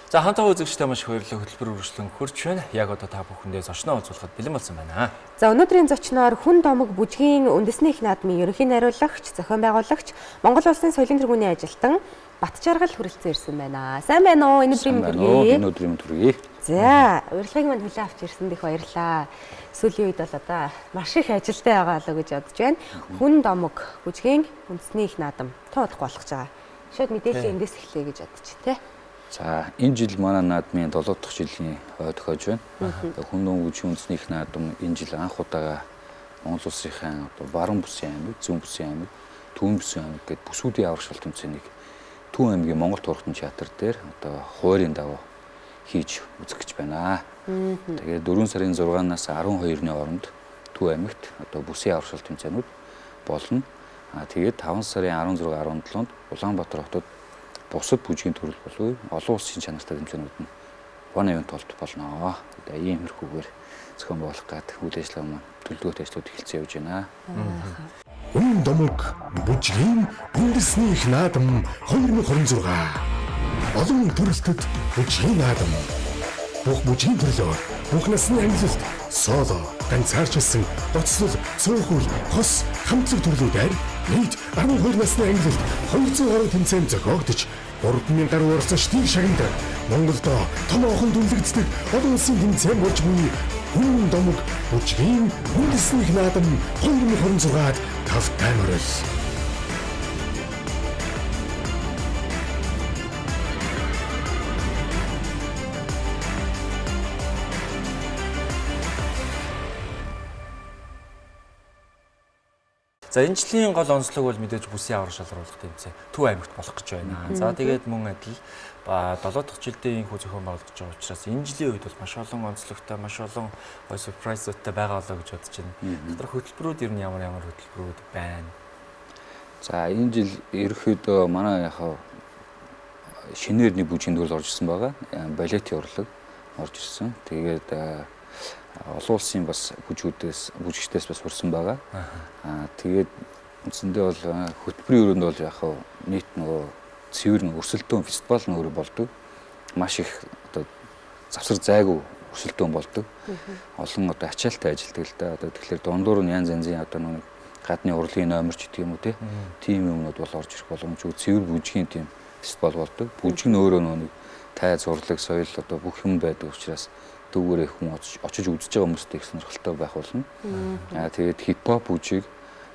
За хамтаа үзэгчтэй маш их баярлалаа хөтөлбөр үргэлжлэн хурж байна. Яг одоо та бүхэндээ зочноо уулзуулахад бэлэн болсон байна. За өнөөдрийн зочноор хүн домог бүжгийн үндэсний их наадмын ерөнхий найруулагч, зохион байгуулагч, Монгол Улсын соёлын тэргүүний ажилтан Бат Жаргал хүрэлцэн ирсэн байна. Сайн байна уу? Өнөөдрийн төргий. За, урилгыг мань хүлээн авч ирсэнд их баярлалаа. Сүүлийн үед бол одоо маш их ажилтай байгаа л гэж бодож байна. Хүн домог бүжгийн үндэсний их наадам тоодохгүй болгож байгаа. Шууд мэдээлэл эндээс эхлэе гэж бодож тий. За энэ жил манай наадмын 7 дахь жилийн ой тохиож байна. Хүн домог бүжгийн үндэсний их наадам энэ жил анх удаага Монгол Улсынхаа одоо баруун бүсийн аймаг, зүүн бүсийн аймаг, түүн бүсийн аймаг гэдэг бүсүүдийн аврагшаалт тэмцээнийг Түүн аймгийн Монгол Турхтан театр дээр одоо хуурийн дагуу хийж үзэх гэж байна. Тэгээд 4 сарын 6-наас 12-ны хооронд Түүн аймагт одоо бүсийн аврагшаалт тэмцээнүүд болно. Тэгээд 5 сарын 16-17-нд Улаанбаатар хотод бусад бүжгийн төрөл болов олон улсын чанартай тэмцээнүүд нь бон ивент толт болно. Тэгээд иймэрхүүгээр зохион байгуулах гэдэг үйл ажиллагаа маань төлөвлөгөөт ажлууд эхэлсэн явж байна. Хүн домог бүжгийн үндэсний их наадам 2026. Олон төрөлтөд бүжгийн наадам. Бүх бүжгийн төрлөөр бүх насны ангилалт, соло, ганцаарчилсан, гоцлол, цөөхөл, хос, хамтлаг төрлүүдээр нийт 12 насны ангилалт 200 гаруй тэмцээн зохиогдож 3000 гаруй оролцогчдын шагнад Монголдо томоохон дүнлэгддэг олон улсын тэмцээн болж буй Хүн домог бүжгийн үндэсний их наадам 2026-д тавтай мөрөл. За энэ жилийн гол онцлог бол мэдээж бүсийн аврагшаал руулах тэмцээн Төв аймагт болох гэж байна. За тэгээд мөн адил 7 дахь жилдээ энэ зохион байгуулагдаж байгаа учраас энэ жилийн үед бол маш олон онцлогтой, маш олон гой сюрпризуудтай байгаа болоо гэж бодож байна. Доторх хөтөлбөрүүд ер нь ямар хөтөлбөрүүд байна? За энэ жил ерөнхийдөө манай яхаа шинээр нэг бүжгийн төрөл орж ирсэн байгаа. Балетын урлаг орж ирсэн. Тэгээд олон улсын бас бүжигчдээс бас урсан байгаа. Тэгээд үндсэндээ бол хөтөлбөрийн өрөөнд бол яхаа нийт нөгөө цэвэр өрсөлдөөн фестивал нөр болдог. Маш их одоо завсар зайгүй өрсөлдөөн болдог. Олон одоо ачаалттай ажилдаг л да. Одоо тэгэхээр дундуур нь янз янзын одоо нэг гадны урлагийн номерч гэдэг юм уу тийм юмнууд бол орж ирэх боломжгүй. Цэвэр бүжгийн тийм фестивал болдог. Бүжиг нь өөрөө нэг тайз урлаг соёл одоо бүх юм байдаг учраас дүүгээрээ хүн очиж үзэж байгаа хүмүүстэй их сонирхолтой байх болно. Тэгээд хипхоп бүжиг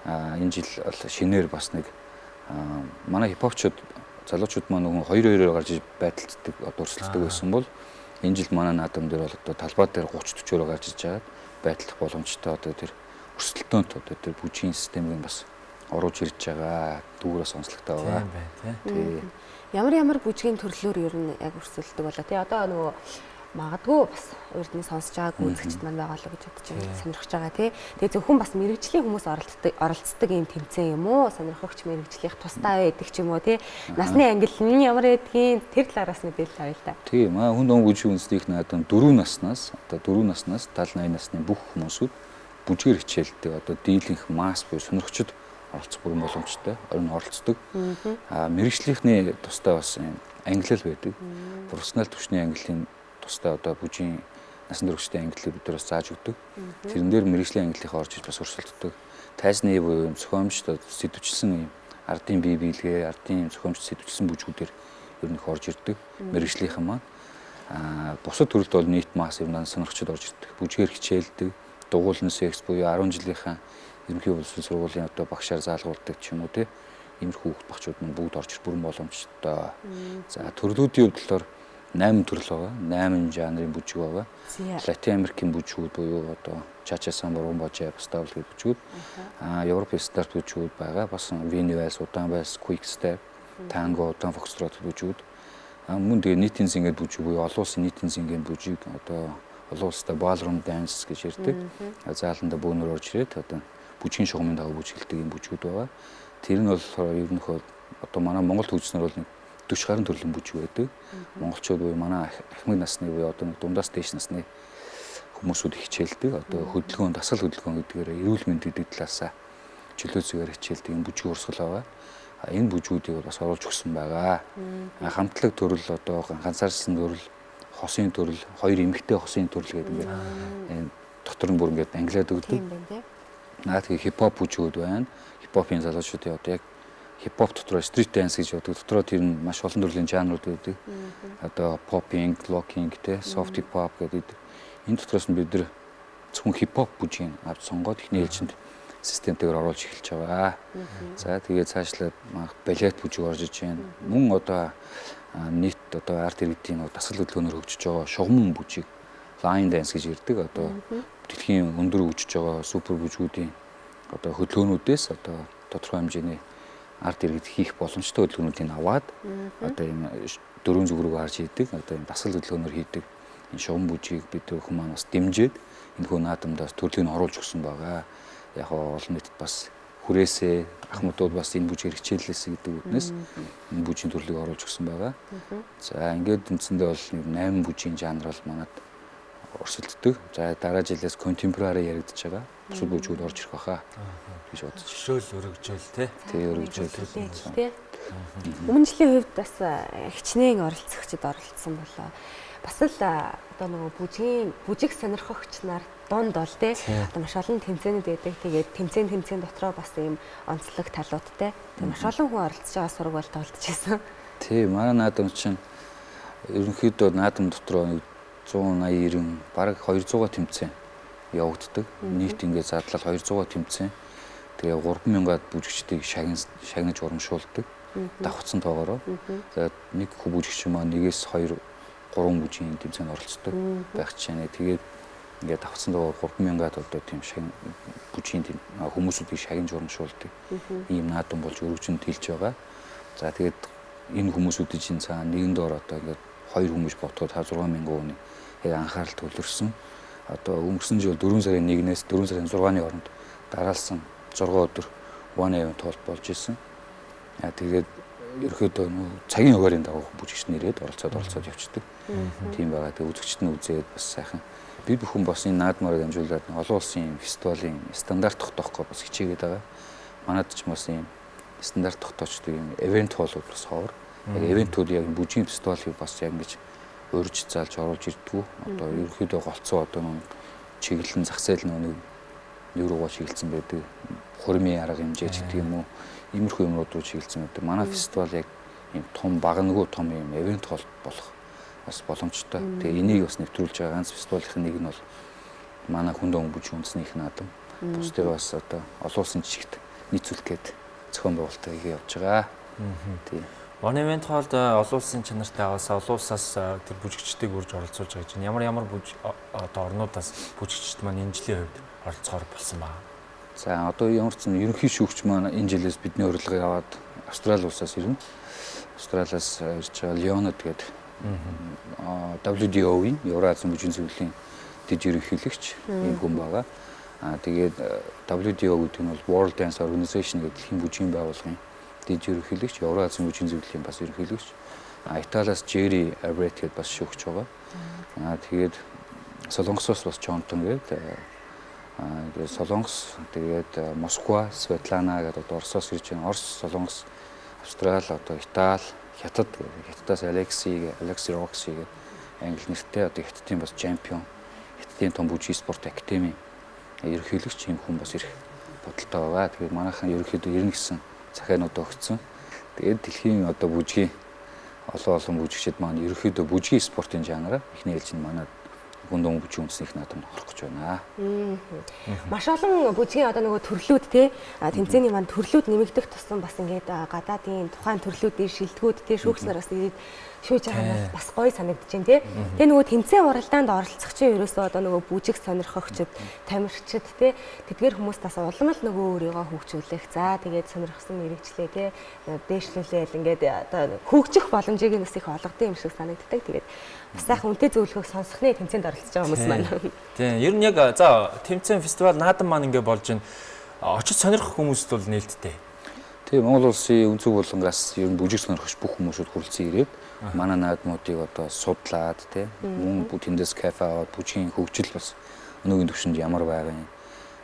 энэ жил шинээр бас нэг манай хипхопчууд залуучууд маань нөгөө 2-2-оор гарч байдалцдаг одоо өрсөлддөг байсан бол энэ жил манай наадам дээр бол одоо талбай дээр 30-40-оор гарч иж байгаа байдлах боломжтой одоо тэр өрсөлдөөнд одоо тэр бүжгийн системийг бас оруулж ирж байгаа дүүрээс онцлогтой байгаа. Тийм. Ямар бүжгийн төрлөөр ер нь яг өрсөлддөг болоо тий одоо нөгөө магадгүй бас урдны сонсож байгааг үзэгчд маань байгаа л гэж бодож байна. Сонирхож байгаа тий. Тэгээ зөвхөн бас мэрэгжлийн хүмүүс оролцдог юм тэмцээн юм уу? Сонирхогч мэрэгжлийнх тустай байдаг ч юм уу тий. Насны ангил нь ямар байдгийг тэр талаараас мэдээлэл авъя л да. Тийм хүн домог бүжгийн үндэсний их наадам 4 наснаас 70-80 насны бүх хүмүүсүүд бүжгээр хичээлдэг одоо дийлэнх масс буюу сонирхчид оролцох бүрэн боломжтой орон оролцдог. Мэрэгжлийнхний тустай бас ангилал байдаг. Профессионал түвшний ангиллын тустай одоо бүжгийн насан туршидын ангиллыг бид бас зааж өгдөг. Тэрэн дээр мэрэгжлийн ангиллынхаа орж иж бас өрсөлддөг. Тайзны буюу зохиомжтой сэдвчилсэн юм ардын бие биелгээ, ардын зохиомжтой сэдвчилсэн бүжгүүдээр ер нь их орж ирдэг. Мэрэгжлийнхэн маань бусад төрөлд бол нийт масс юмнаас сонирхчид орж ирдэг. Бүжгээр хичээлдэг, дугуулны секс буюу 10 жилийнхаа ерөнхий боловсрол сургуулийн одоо багшаар заалгуулдаг ч юм уу те. Иймэрхүү хүүхд багчууд маань бүгд орж ирэх бүрэн боломжтой. За төрлүүдийн хувьд болохоор 8 төрөл байгаа. 8 жанрын бүжиг байгаа. Латин Америкийн бүжгүүд буюу одоо чача самба, румба, джаз, ставл гэх бүжгүүд. Европын стандарт бүжгүүд байгаа. Бас Вини вальс, удаан вальс, квик степ, танго, удаан фокстрот бүжгүүд. Мөн тэгээ нийтийн зингээд бүжиг буюу олон улсын нийтийн зингээд бүжиг одоо олон улстай ballroom dance гэж ярьдаг. Зааланда бөөнөр орж ирээд одоо бүжгийн шугамын дагуу бүжгэлдэг юм бүжгүүд байгаа. Тэр нь бол ерөнхийдөө одоо манай Монгол хөгжснөр бол 40 гаруй төрлийн бүжиг байдаг. Монголчууд буюу манай ахмад насны буюу одоо нэг дундаас дээш насны хүмүүсүүд хичээлдэг. Одоо хөдөлгөөн, дасгал хөдөлгөөн гэдгээр эрүүл мэнд гэдэг талаас чөлөө зүгээр хичээлдэг юм бүжиг урсгал байгаа. энэ бүжгүүдийг бас оруулж өгсөн байгаа. Хамтлаг төрөл одоо ганцаарсан төрөл, хосын төрөл, хоёр эмэгтэй хосын төрөл гэдэг ингээд дотор нь бүр ингээд англиад өгдөг. Тийм байна тий. Наад хипхоп бүжгүүд байна. Хипхопын залуучуудын одоо яг хипхоп дотроо стрит данс гэж байдаг. Дотроо тэр нь маш олон төрлийн жанрууд байдаг. Одоо попинг, локинг те, софт хипхоп гэдэг. Энэ дотроос нь бид нар зөвхөн хипхоп бүжгийг авч сонгоод ихний ээлжинд системтэйгээр оруулж эхэлж байгаа. За тэгээд цаашлаад балет бүжиг орж иж байна. Мөн одоо нийт одоо арт иргэдийн дасгал хөдөлгөөнөөр хөгжиж байгаа шугам бүжиг, лайн данс гэж ирдэг. Одоо дэлхийн өндөр хөгжиж байгаа супер бүжгүүдийн одоо хөдөлгөөнүүдээс одоо тодорхой хэмжээний арт иргэд хийх боломжтой хөдөлгөөнүүдийг аваад одоо юм дөрвөн зүг рүү харж хийдэг. Одоо юм дасгал хөдөлгөөнөөр хийдэг энэ шугам бүжгийг бид хүмүүс маань бас дэмжиж энэ хөө наадамдаас төрлийг оруулж өгсөн байгаа. Яг олон нийтэд бас хүрээсээ ахмадууд бас энэ бүжгээр хичээллээсэ гэдэг үднээс энэ бүжийн төрлийг оруулж өгсөн байгаа. За ингээд үндсэндээ бол 8 бүжийн жанр бол манад өрсөлддөг. За дараа жилээс контемпорари яригдж байгаа. Бусад бүжгүүд орж ирэх баха гэж бодож. Жишээл өргөжөөл тий. Тий өргөжөөл тий. Өмнө жилийн хувьд бас хичнээн оролцогчид оролцсон болоо. Бас л одоо нөгөө бүжиг сонирхогч нар дунд бол тий одоо маш олон тэмцээнүүд байдаг. Тэгээд тэмцээн дотроо бас ийм онцлог талуудтай. Тэгээд маш олон хүн оролцож байгаа сургууль тоглож байсан. Тий, манай наадам чинь ерөнхийдөө наадам дотроо 180-90 бараг 200 тэмцээн явагддаг. Нийт ингээд задлал 200 тэмцээн. Тэгээ 3000-аад бүжигчдийг шагнаж урамшуулдаг. Давхцсан тоогоороо. За нэг хүү бүжигч маань 1-2 3 бүжгийн тэмцээнд оролцдог байх жишээ. Тэгээд ингээд давхцсан тоогоор 3000-аад одоо тийм бүжгийн хүмүүсүүдийг шагнаж урамшуулдаг. Ийм наадам болж өргөжөнд хэлж байгаа. За тэгээд энэ хүмүүсүүдийн чинь цаана нэгэн доор одоо ингээд 2 хүмүүс ботход 5-6 мянган хүний яг анхаарал төвлөрсөн. Одоо өнгөрсөн жил 4 сарын 1-ээс 4 сарын 6-ны хооронд дараалсан 6 өдөр one event болж исэн. Тэгээд ерөөдөө цагийн хуваарийн дагуу бүжигч нэрээд оролцоод явцдаг. Тийм байгаа. Тэгээд үзэгчд нь үзээд бас сайхан. Бид бүхэн бас энэ наадмаар дамжуулаад олон улсын фестивалийн стандарт тогтоохгүйг бас хичээгээд байгаа. Манайд ч бас ийм стандарт тогтоочдөг юм event болоод бас ховор. Яг event-үүд яг бүжгийн фестивалыг бас яг ингэж өрж заалж оруулж ирдгүү. Одоо ерөөхдөө голцоо одоо чиглэлэн зах зээл нэг руугаа чиглэлсэн байдаг. Хурмын арга хэмжээч гэдэг юм уу. Иймэрхүү юмрууд руу чиглэлсэн байдаг. Манай фестивал яг ийм том багангүй том юм event болох бас боломжтой. Тэгээ энийг бас нэвтрүүлж байгаа ганц фестивалын нэг нь бол манай хүн дөөн бүжиг үндэснийх наадам. Бусдыг бас одоо олон улсын жишгт нийцүүлэх гээд зохион байгуулалтаа хийж явж байгаа. Тийм. One event холд олон улсын чанартай аваасаа олон улсаас тэр бүжигчдийг үрж оролцуулж байгаа чинь ямар одоо орнуудаас бүжигчд маань энэ жилийн хувьд оролцохоор болсон баа. За одоо ямар ч юм ерөнхий шүүгч маань энэ жилээс бидний урилгыг аваад Австрали улсаас ирнэ. Австралиас ирж байгаа Леонод гэдэг WDO-ийн Евразийн бүжгийн зөвлөлийн дэд ерөнхийлөгч ийм хүн байгаа. Тэгээд WDO гэдэг нь бол World Dance Organization гэдэг дэлхийн бүжгийн байгууллагын дэд ерөнхийлөгч, Евразийн бүжгийн зөвлөлийн бас ерөнхийлөгч. Италиас Jerry Everett гэдэг бас шүүгч байгаа. Тэгээд Солонгосоос бас Чонтон гэдэг Солонгос, тэгээд Москва, Светлана гэдэг Оросоос ирж байгаа. Орос, Солонгос, Австрали, одоо Итали, Хятадаас Алексей Рокси гэдэг англи нэртэй одоо Хятадын бас чемпион, Хятадын том бүжгийн спорт академи ерөнхийлөгч юм хүн бас ирэх бодолтой байгаа. Тэгээд манайхан ерөнхийдөө ирнэ гэсэн захианууд өгсөн. Тэгээд дэлхийн одоо бүжгийн олон бүжигчид маань ерөнхийдөө бүжгийн спортын жанраа ихний ээлжинд манай гүндэн бүжгийн үндэснийх наадамд орох гэж байна. Маш олон бүжгийн одоо нөгөө төрлүүд те тэмцээний маань төрлүүд нэмэгдэх тусам бас ингээд гадаадын тухайн төрлүүдийн шилдэгүүд те шүүгч нараас ирээд шүүж байгаа нь бас гоё санагдаж байна те. Тэгээ нөгөө тэмцээн уралдаанд оролцогчийн ерөөсөө одоо нөгөө бүжиг сонирхогчд, тамирчид те тэдгээр хүмүүс бас улам л нөгөө өөрийгөө хөгжүүлэх. За тэгээд сонирхсан мэрэгчлээ те дээшлүүлээл ингээд одоо хөгжих боломжийг нь бас их олгосон юм шиг санагддаг. Тэгээд бас сайхан үнэтэй зөвлөхөг сонсохны тэмцээнд оролцож байгаа хүмүүс маань. Тийм, ер нь яг за тэмцээн фестивал наадам маань ингээд болж байна. Очиж сонирхох хүмүүст бол нээлттэй. Тийм, Монгол улсын өнцөг булангаас ер нь бүжиг сонирхогч бүх хүмүүсүүд хүрэлцэн ирээд манай наадмуудыг одоо судлаад тийм мөн тэндээс кафе аваад бүжгийн хөгжил бас өнөөгийн түвшинд ямар байгаа юм.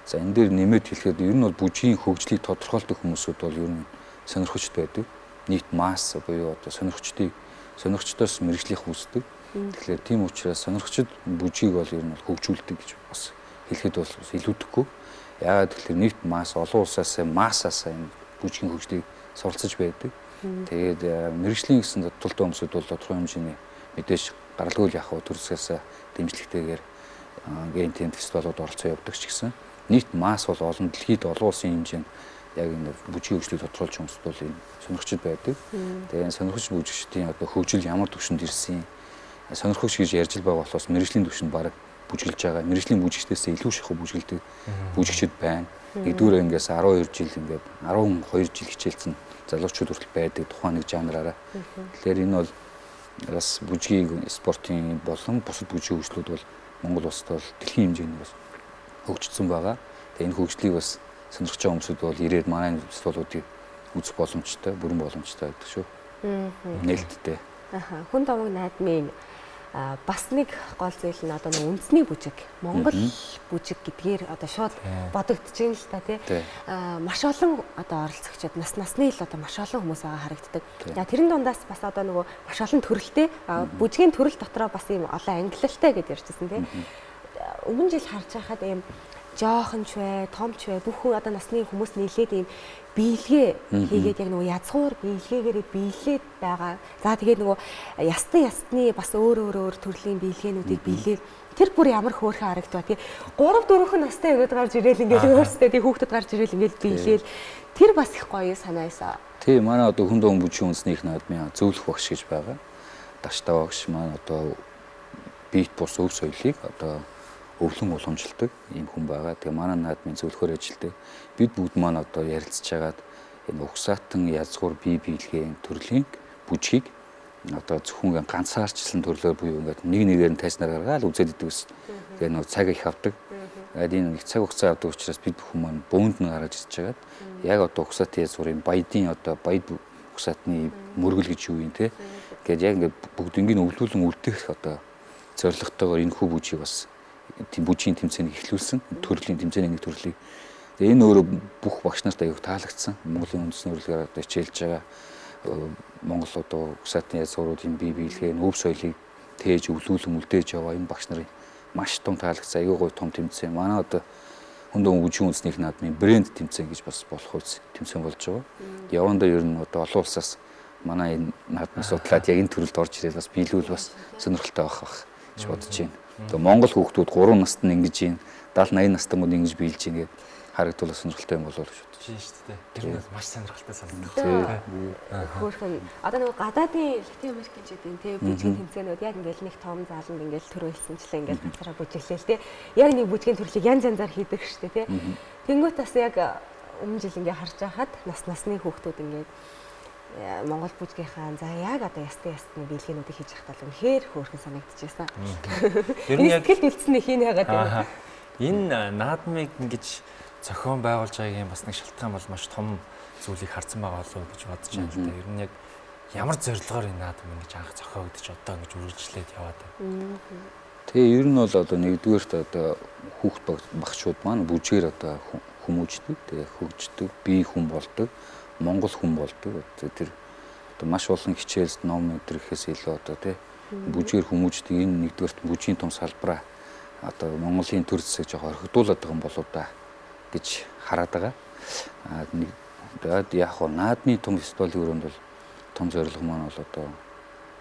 За энэ дээр нэмээд хэлэхэд ер нь бол бүжгийн хөгжлийг тодорхойлдог хүмүүсүүд бол ер нь сонирхогчд байдаг. Нийт масс буюу одоо сонирхчдоос мэрэгжлийнх үүсдэг. Тэгэхээр тийм учраас сонирхчд бүжгийг бол ер нь хөгжүүлдэг гэж бас хэлэхэд бол илүүдэхгүй. Яагаад гэвэл нийт масс олон улсаас массаас энэ бүжгийн хөгжлийг суралцж байдаг. Тэгээд мэрэгжлийн гэсэн тодорхой өмсөд бол тодорхой хэмжээний мэдээж гаралгүй яг хөө төрсгөөс дэмжлэгтэйгээр ген тент фестивалууд оролцоо явуулдаг ч гэсэн нийт масс бол олон дэлхийд олон улсын хэмжээнд яг энэ бүжгийн хөгжлийг тодорхойлж өмсөд бол энэ сонирхчд байдаг. Тэгээд сонирхогч бүжигчдийн одоо хөгжил ямар түвшинд ирсэн сонирхогч гэж ярьж байгаа болохоос мэрэгжлийн түвшинд баг бүжиглж байгаа. Мэрэгжлийн бүжигчдээс илүү шахуу бүжиглдэг бүжигчд байна. Нэгдүгээр ангиас 12 жил ингээд 12 жил хичээлсэн залуучууд хүртэл байдаг тухайн нэг жанраараа. Тэгэхээр энэ бол бас бүжгийн спортын болон бусад бүжгийн хөгжлүүд бол Монгол улсад бол дэлхийн хэмжээнд бас хөгжсөн байгаа. Тэгээ энэ хөгжлийг бас сонирхож байгаа хүмүүсд бол ирээд манай фестивалуудыг үзэх боломжтой, бүрэн боломжтой байдаг шүү. Нээлттэй. Хүн томог наадмын бас нэг гол зүйл нь одоо нэг үндэсний бүжиг, Монгол бүжиг гэдгээр одоо шууд бодогдож байна л та тий. Маш олон одоо оролцогчид насны л одоо маш олон хүмүүс байгаа харагддаг. Тэрэн дундаас бас одоо нөгөө маш олон төрөлтэй бүжгийн төрөл дотроо бас ийм олон ангиллалтай гэдээ ярьжсэн тий. Өмнө жил харж байхад ийм жоохон ч бай, том ч бай, бүх одоо насны хүмүүс нийлээд ийм биелгээ хийгээд яг нөгөө язгуур биелгээгээрээ биелээд байгаа. За тэгээд нөгөө ястны бас өөр төрлийн биелгээнүүдийг биелээд тэр бүр ямар хөөрхөн харагдав тий. 3-4 настай өгөөд гарч ирээл ингээл өөрсдөө тий хүүхдэд гарч ирээл ингээл биелээл тэр бас их гоё санаасаа. Тий манай одоо хүн дөөн бүжгийн үндэснийх наадмын зөвлөх багш гэж байгаа. Даштай багш маань одоо бит бус өв соёлыг одоо өвлөн уламжилдаг ийм хүн байгаа. Тэгээ манай наадмын зөвлөхөр ажилтдаг. Бид бүгд маань одоо ярилцж хагаад энэ угсаатан язгуур бие биелгийн төрлийн бүжгийг одоо зөвхөн ганцаарчлсан төрлөөр буюу ингээд нэг нэгээр нь тайснаар гаргаад үзээд идэг ус. Тэгээ нөө цаг их авдаг. Тэгээд энэ их цаг хугацаа авдаг учраас бид бүхэн маань бөөнд нь гаргаж ирж хагаад яг одоо угсаатын язгуурын баядын одоо баяд угсаатны мөргөл гэж юу юм те. Тэгээд яг ингээд бүгднийг өвлүүлэн үлдээх одоо зорилготойгоор энэ хүү бүжгийг бас тийм бүжгийн тэмцээнийг эхлүүлсэн төрлийн тэмцээний нэг төрлийг. Тэгээ энэ өөрөө бүх багш нарт аяг таалагдсан. Монголын үндэсний урлагаар одоо хичээлж байгаа Монгол одоо угсаатны язгууруудын бие биелгээ, өв соёлыг тээж өвлүүлэн үлдээж яваа энэ багш нарын маш том таалагдсан. Аягүй гоё том тэмцээн. Манай одоо хүн дөөн бүжгийн үндэснийх наадмын брэнд тэмцээн гэж бас болох үс тэмцээн болж байгаа. Явандаа ер нь одоо олон улсаас манай энэ наадмын судлаад яг энэ төрөлд орж ирээд бас биелүүл бас сонирхолтой байх гэж бодож байна. Тэгээ Монгол хүүхдүүд 3 наст нь ингэж ийн 70-80 настай хүмүүс ингэж биелж ийн гэдэг харагдвал сонирхолтой юм болов уу гэж бодож байна шүү дээ. Тэр нь маш сонирхолтой санагдав. Хөөхөн одоо нөгөө гадаадын Латин Америкчүүдийн тий бүжгийн тэмцээнүүд яг ингээл нэг том зааланд ингээл төрүүлсэнчлээ ингээл ганцаараа бүжиглээл тий. Яг нэг бүжгийн төрлийг янз янзаар хийдэг шүү дээ тий. Тэнгүүт бас яг өмнө жил ингээ харж байхад насны хүүхдүүд ингээд Монгол бүжгийнхаа за яг одоо ястны биелгэнүүдийг хийж явахдаа үнэхээр хөөрхөн санагдчихсан. Ер нь яг л үлдснээ хийн яагаад энэ наадмыг ингэж зохион байгуулж байгаагийн бас нэг шалтгаан бол маш том зүйлийг харсан байгаа болов уу гэж бодож байна л да. Ер нь яг ямар зорилгоор энэ наадам ингэж анх зохиогдож одоо ингэж үргэлжлээд яваад байна. Тэгээ ер нь бол одоо нэгдүгээрт одоо хүүхд багшууд маань бүжгээр одоо хүмүүждэг, тэгээ хөгждөг, бие хүн болдог. Монгол хүн болдог. Тэр одоо маш олон хичээлд ном өдрөхөөс илүү одоо тий бүжгээр хүмүүждэг энэ нэгдүгээрт бүжгийн том салбараа одоо Монголын төр зэсэг жоо орхигдуулаад байгаа юм болоо да гэж хараад байгаа. Тэгээд яг хоо наадмын том фестивалийн өрөөнд бол том зорилго маань бол одоо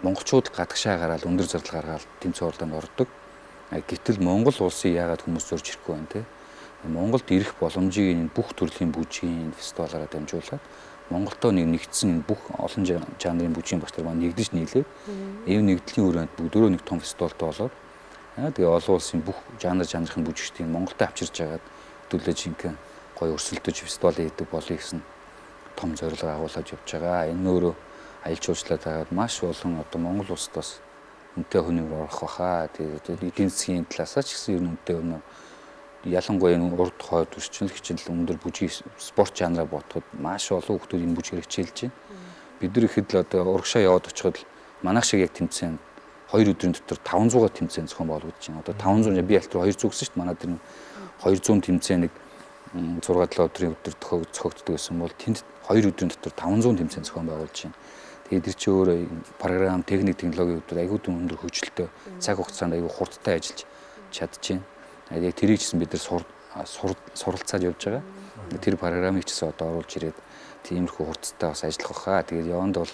монголчууд гадагшаа гараад өндөр зардал гаргаад тэмцээн уралдаанд ордог. Гэтэл Монгол улсын яагаад хүмүүс зорж ирэхгүй байна те. Монголд ирэх боломжийг энэ бүх төрлийн бүжгийн фестивалаараа дамжуулаад Монголдоо нэгдсэн бүх олон жанрын бүжгийн багш нар маань нэгдэж нийлээд эв нэгдлийн өрөөнд бүгдөө нэг том фестивалтай болоод тэгээ олон улсын бүх жанрын бүжигчдийн Монголд авчирж агаад хөтөлж инхэн гоё өрсөлдөж фестивал хийдэг болъё гэсэн том зорилго агуулж явж байгаа. Энэ өөрөө аялал жуулчлалад хагаад маш олон одоо Монгол улсад бас үнэтэй хүнийг орох баха. Тэгээ эдийн засгийн талаасаа ч гэсэн ер нь үнэтэй өнөө ялангуяа энэ урд хойд төрчлөх хичээл өндөр бүжгийн спорт жанраа бодоход маш олон хүмүүс энэ бүжгээр хичээлж байна. Бид нар ихэд л одоо урагшаа яваад очиход манайх шиг яг тэмцээн 2 өдрийн дотор 500-аар тэмцээн зохион байгуулагдаж байна. Одоо 500 би аль тэр 200 гэсэн шүү дээ. Манай тэр 200 тэмцээнийг 6-7 өдрийн өдөр зохиогддог байсан бол тэнд 2 өдрийн дотор 500 тэмцээн зохион байгуулж байна. Тэгээд тэр чинь өөрөө програм, техник, технологийн хувьд аюул өндөр хөгжилтэй цаг хугацаанд аюул хурдтай ажиллаж чадчихээн. Яг тэрийг чинь бид нар суралцаад явж байгаа. Тэр програмыг ч гэсэн одоо оруулж ирээд тиймэрхүү хурцтай бас ажиллах баха. Тэгээд яванд бол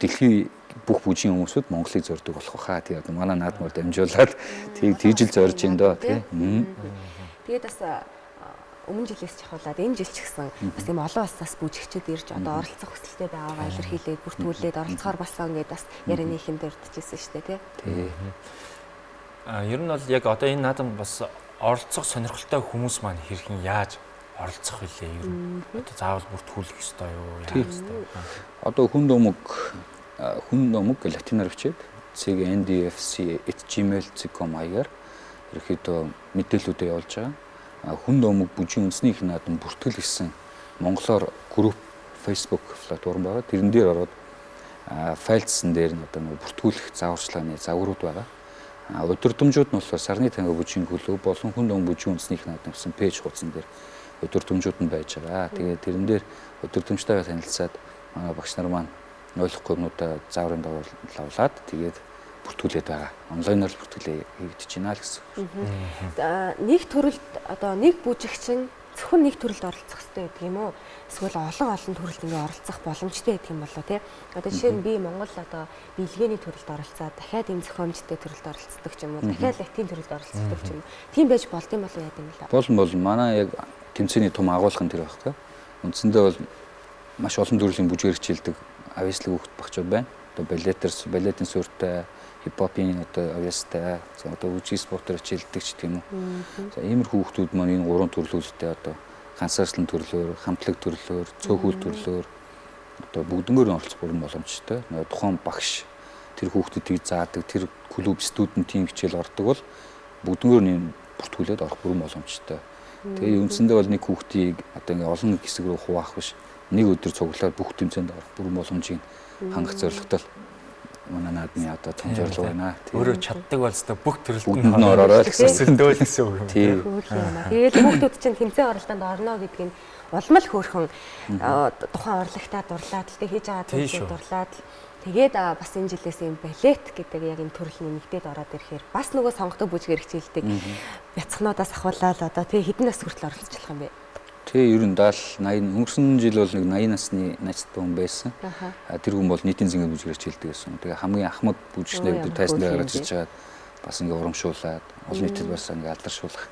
дэлхийн бүх бүжгийн хүмүүсүүд Монголыг зорддог болох баха. Тэгээд одоо манай наадмаар дамжуулаад тийг тийжил зорж байна доо тий. Тэгээд бас өмнө жилээс чахуулаад энэ жил ч гэсэн бас юм олон улсаас бүжигчид ирж одоо оролцох хүсэлтэй байгаагаа илэрхийлээд бүртгүүлээд оролцохоор болсон гэдээ бас ярианы ихэнд дурдчихсан шүү дээ тий. Ер нь бол яг одоо энэ наадамд бас оролцох сонирхолтой хүмүүс маань хэрхэн яаж оролцох вүлээ ер нь одоо заавал бүртгүүлэх ёстой юу яах ёстой. Одоо хүн номог латинаар бичээд cndfc@gmail.com хаягаар ерөөхдөө мэдээллүүдээ явуулж байгаа. Хүн номог бүжгийн үндэсний их наадам бүртгэл гэсэн монголоор групп Facebook платформ байгаа. Тэрэн дээр ороод файлдсан дээр нь одоо бүртгүүлэх зааварчилгааны загварууд байгаа. Удирдамжууд нь болохоор Сарны танга бүжгийн клуб болон хүн номог бүжгийн үндэсний их наадам гэсэн пэйж хуудсан дээр удирдамжууд нь байж байгаа. Тэгээд тэрэн дээр удирдамжтайгаа танилцаад манай багш нар маань ойлгохгүй юмудаа зааврын дагуу лавлаад тэгээд бүртгүүлээд байгаа. Онлайнаар л бүртгэлээ хийгдэж байна л гэсэн. Нэг төрөлд одоо нэг бүжигчин зөвхөн нэг төрөлд оролцох хэрэгтэй гэдэг юм уу? Эсвэл олон төрөлд ингээ оролцох боломжтой гэдэг юм болоо тий. Одоо жишээ нь би Монгол одоо бэлгээний төрөлд оролцоод дахиад энэ зохиомжтой төрөлд оролцдог ч юм уу, дахиад латин төрөлд оролцдог ч юм уу. Тийм байж болдсон болов яа гэм лээ. Болно. Манай яг тэмцээний том агуулга нь тэр байхгүй. Үндсэндээ бол маш олон төрлийн бүжгээр хичээлдэг авьяаслаг хүүхд багчууд байна. Одоо балетын суурьтай, хипхопын одоо авьяастай, одоо бүжгийн спортоор хичээлдэг ч тийм үү. За иймэрхүү хүүхдүүд маань энэ 3 төрлүүдтэй одоо ганцаарчлан төрлөөр, хамтлаг төрлөөр, цөөхүүл төрлөөр одоо бүгднгээр нь оролцох бүрэн боломжтой. Тухайн багш тэр хүүхдүүдийг заадаг, тэр клуб студент тим хичээл ордог бол бүгднгээр нь бүртгүүлээд орох бүрэн боломжтой. Тэгээ үндсэндээ бол нэг хүүхдийг одоо ингээ олон хэсэг рүү хуваах биш. Нэг өдөр цуглаад бүх тэмцээнд орох бүрэн боломжийг хангах зорилготой манай наадмын одоо том зорилго байна. Өөрөө чаддаг болстой бүх төрөлд нь ороо л өсөлдөөл гэсэн үг юм. Тэгээд хүүхдүүд чинь тэмцээн оролтонд орно гэдэг нь улам л хөөрхөн тухайн урлагтаа дурлаад л хийж байгаа зүйлсээ дурлаад тэгээд бас энэ жилээс юм балет гэдэг яг энэ төрлийн нэгдээд ороод ирэхээр бас нөгөө сонгодог бүжгээр хичээлдэг бяцхнуудаас ахуулаад одоо тэгээ хэдэн нас хүртэл оролцох юм бэ? Тэгээ ер нь 70 80 өнгөрсөн жил бол нэг 80 насны найзтай хүн байсан. Тэр хүн бол нийтийн зингээ бүжгээр хичээлдэг гэсэн. Тэгээ хамгийн ахмад бүжигчнээ бид тайзан дээр гаргаж ирж чаад бас ингээ урамшуулад олон нийтэд бас ингээ алдаршуулах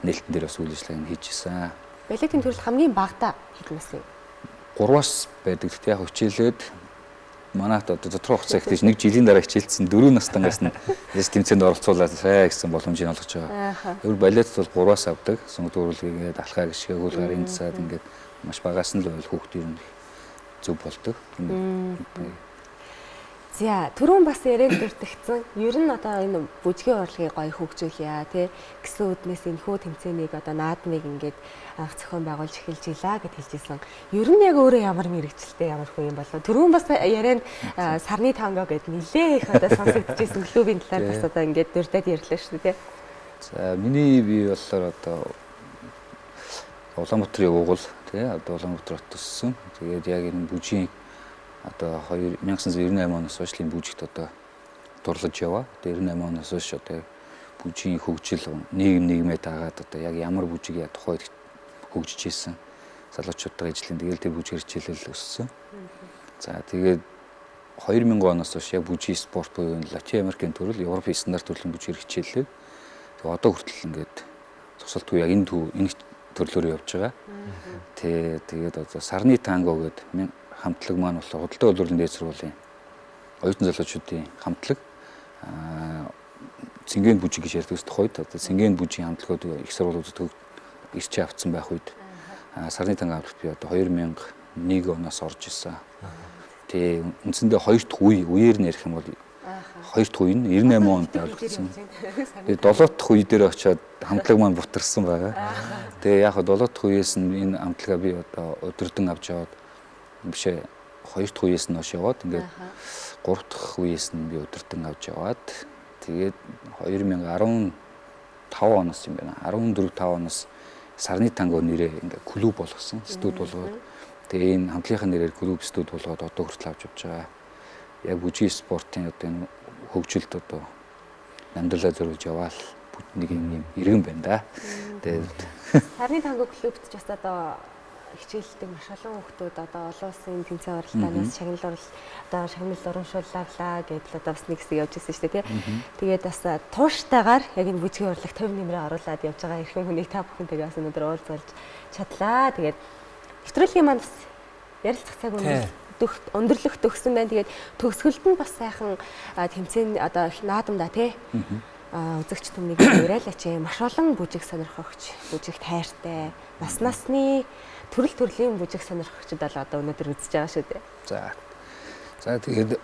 нээлтэн дээр бас үйл ажиллагааг хийж исэн. Балетын төрөл хамгийн багадаа хэдэн нас вэ? 3-аас байдаг. Тэгтээ яг хичээлээд манайд одоо тодорхой хугацаа ихтэй нэг жилийн дараа хичээлсэн 4 настангаас нь тэмцээнд оролцуулаад гэсэн боломжийг олгож байгаа. Өөр балет бол 3-аас авдаг. Сонгодог урлагийг алхаа гიშгээ хуулгаар эндсаад ингээд маш багаас нь л хүүхдүүд юм зөв болдог. За түрүүн бас яриад дуртагцсан. Ер нь одоо энэ бүжгийн урлагийг гоё хөгжүүлье тий гэсэн үднээс энэ хөө тэмцээнийг одоо наадмыг ингээд анх зохион байгуулж эхэлж илаа гэд хэлжсэн. Ер нь яг өөрөө ямар мэрэгчлээ ямар хөө юм болов. Түрүүн бас ярианд сарны танго гэд нилээ их одоо сонсогдчихсэн клубын талаар бас одоо ингээд дурдаад ярьлаа шүү дээ тий. За миний бие болохоор одоо Улаанбаатарын угуул тий одоо Улаанбаатар хот төссөн. Тэгээд яг энэ бүжгийн одоо 1998 оноос хойш л бүжигт одоо дурлаж яваа. Тэгээд 98 оноос хойш одоо бүжгийн хөгжил нийгмээ дагаад одоо яг ямар бүжиг яа тухайд хөгжиж ийсэн залуучуудтай ажлын тэгэл тэр бүжгээр хичээлэл өссөн. За тэгээд 2000 оноос хойш яг бүжгийн спорт буюу Латин Америкийн төрөл, Европын стандарт төрлийн бүжгээр хичээллээ. Тэгээд одоо хүртэл ингээд зогсолтгүй яг энэ төрлөөр явж байгаа. Тэгээд одоо Сарны танго гэдэг хамтлаг маань болохоор худалдаа үйлдвэрлэлийн дээд сургуулийн оюутан залуучуудын хамтлаг цэнгийн бүжиг гэж ярьдаг тухайд одоо цэнгийн бүжгийн хамтлагууд их сургуулиудад ирчээ авцсан байх үед Сарны танга хамтлагт би одоо 2001 оноос орж исэн. Тэгээ үндсэндээ хоёр дахь үеэр нь ярих юм бол хоёр дахь үе нь 98 онд болсон. Тэгээ 7 дахь үе дээр очиод хамтлаг маань бутарсан байгаа. Тэгээ яг 7 дахь үеэс нь энэ хамтлагаа би одоо өдөрдөн авч яваад бишээ 2 дахь үеэс нь хойш яваад ингээд 3 дахь үеэс нь би өдөртөн авч яваад тэгээд 2015 оноос юм байна. 14-5 оноос Сарны танго нэрээ ингээд клуб болгосон, студ болгоод Тэгээ энэ хамтлагийнхаа нэрээр клубстүүд болгоод одоо хүртэл авч явж байгаа. Яг бүжгийн спортын одоо энэ хөгжилд одоо амьдралаа зориулж яваал нэг юм иргэн байна да. Тэгээд Харны танго клубт ч бас одоо хичээлдэг маш олон хүүхдүүд одоо олон улсын тэмцээн оролтоноос шагнал урамшууллаа гэдэл одоо бас нэг хэсэг явж ирсэн шүү дээ тий. Тэгээд бас тууштайгаар яг энэ бүжгийн урлаг 50 нэмрээ оруулаад явж байгаа эрхэм хүнийг та бүхэнтэйгээ бас өнөөдөр уулзалж чадлаа. Тэгээд нэвтрүүлгийн маань бас ярилцах цаг өндөрлөх төгсөн байна. Тэгээд төгсгөлд нь бас сайхан тэмцээн одоо наадамда тий. Үзэгч түмнийг уриалаач маш олон бүжиг сонирхогч, бүжигт хайртай, нас насны төрлийн бүжиг сонирхогчд бол одоо өнөөдөр үзэж байгаа шүү дээ. За тэгээд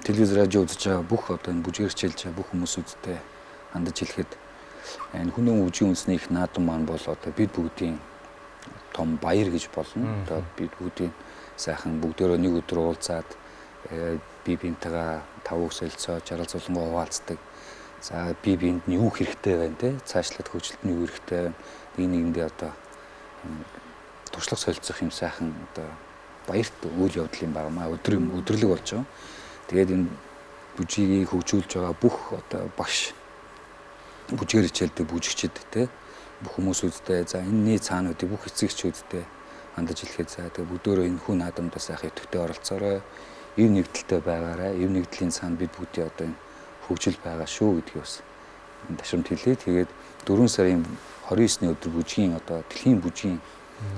телевиз радио үзэж байгаа бүх одоо энэ бүжгээр хичээлж байгаа бүх хүмүүсүүдтэй хандаж хэлэхэд энэ хүнэн бүжгийн үндэсний их наадам маань бол одоо бид бүгдийн том баяр гэж болно. Одоо бид бүгдийн сайхан бүгдөө нэг өдөр уулзаад бие биентэйгээ тавуу солилцоо, жаргал зулангоо хуваалцдаг. За бие биенд нь юу хэрэгтэй байна те? Цаашлаад хөгжилт нь юу хэрэгтэй байна? Нэгэндээ одоо туршлага солилцох юм сайхан одоо баярт үйл явдал юм байна. Өдрлөг болж байгаа. Тэгээд энэ бүжгийг хөгжүүлж байгаа бүх одоо багш бүжгээр хичээлдэг бүжигчид те бүх хүмүүсүүдтэй за энэний цаануудыг бүх эцэгчүүдтэй хандаж хэлэхэд за тэгээд бүгдөө энэ хүн наадамдаа сайхан идэвхтэй оролцоорой. Ив нэгдэлтэй байгаарай. Ив нэгдлийн цаана бид бүгдээ одоо энэ хөгжил байгаа шүү гэдгийг бас ташрамт хэлээ. Тэгээд 4 сарын 29-ний өдөр бүжгийн одоо дэлхийн бүжгийн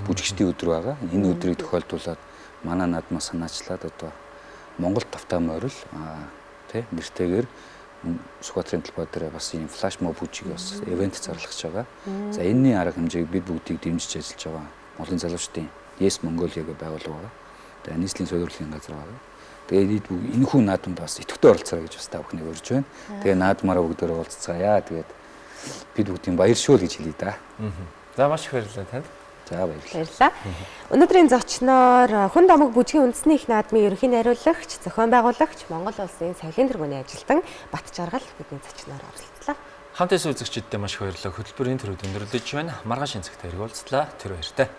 бүжигчдийн өдөр байгаа. Энэ өдрийг тохиолдуулаад манай наадмаа санаачлаад одоо Монгол тавтай морил тий нэртэйгээр Сүхбаатарын талбай дээр бас ийм флашмоб бүжиг бас ивент зарлахж байгаа. За энэний арга хэмжээг бид бүгдийг дэмжиж ажиллаж байгаа. Монголын залуучдын Yes Mongolia гэх байгууллага байгаа. Тэгээд нийслэлийн солиорлын газар байгаа. Тэгээд энэ хүн наадамд бас идэвхтэй оролцоорой гэж бас та бүхнийг урьж байна. Тэгээд наадмаараа бүгдөө уулзцаая. Тэгээд бид бүгдийн баяр шүү гэж хэлье да. За маш их баярлалаа танд. За баярлалаа. Өнөөдрийн зочноор хүн домог бүжгийн үндэсний их наадмын ерөнхий найруулагч, зохион байгуулагч, Монгол улсын соёлын тэргүүний ажилтан Бат Жаргал бидний зочноор оролцлоо. Хамт байсан үзэгчдтэй маш их баярлалаа. Хөтөлбөрийн төрөд өндөрлөж байна. Маргааш энэ цагт хэрэг уулзлаа. Тэр баяртай.